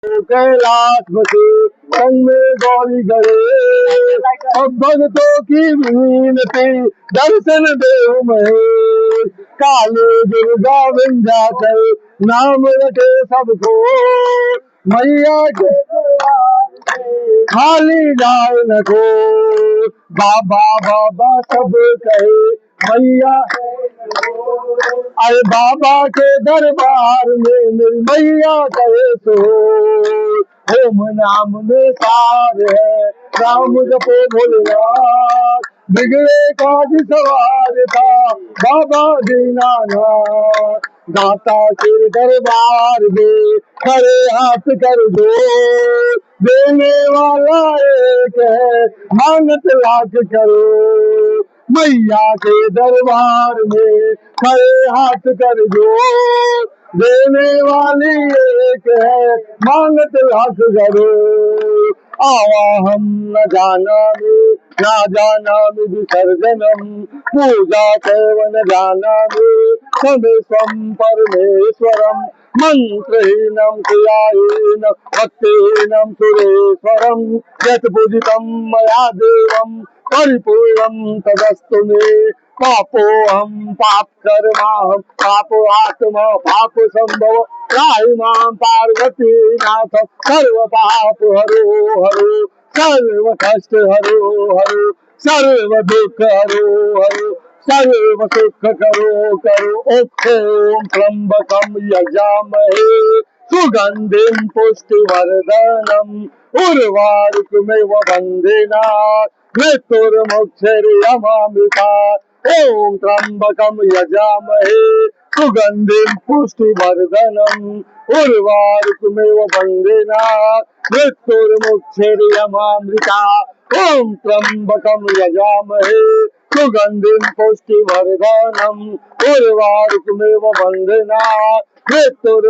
कैलाशपति संग में गौरी गए, अब भक्तों की विनती दर्शन देव महेश। काली दुर्गा विंध्याचल नाम रखे सबको, मैया के खाली जाए न को। बाबा बाबा सब कहे मैया, अरे बाबा के दरबार में मेरी मैया कहे तो। ओम नाम में सार है, राम जपो भोलेनाथ, बिगड़े काज सवार था बाबा दीनानाथ। दाता के दरबार में खड़े हाथ कर दो, देने वाला एक है मानत लाख करो। मैया के दरबार में खड़े हाथ कर दो, देने वाली एक है मानत लाख करो। आवा हम न जाना में ना जाना में विसर्जनम, पूजा सेवन जाना में समेशम परमेश्वरम। मंत्रहीनम क्रियाहीनम भक्तिहीनम सुरेश्वरम, यत् पूजितम मया देवम परिपूर्णम तदस्तु मे। पापो हम पाप कर्मा हम पाप आत्मा पाप संभव, त्राहि मां पार्वती नाथ सर्व पाप हरो हरो। सर्व कष्ट हरो हरो, सर्व दुख हरो हरो, सर्व सुख करो करो। ओम त्र्यंबकम यजामहे सुगंधिम पुष्टिवर्धनम, उर्वारुकमेव वंदेनाथ मृत्युर्मुक्षीयमामृता। ओम त्र्यंबकम यजामहे सुगंधिम पुष्टिवर्धनम, उर्वारुकमेव वंदेनाथ मृत्युर्मुक्षीयमामृता। ओम त्र्यंबकम यजामहे सुगंधिम पुष्टिवर्धनम, उर्वारुकमेव वंदेनाथ मृत्युर्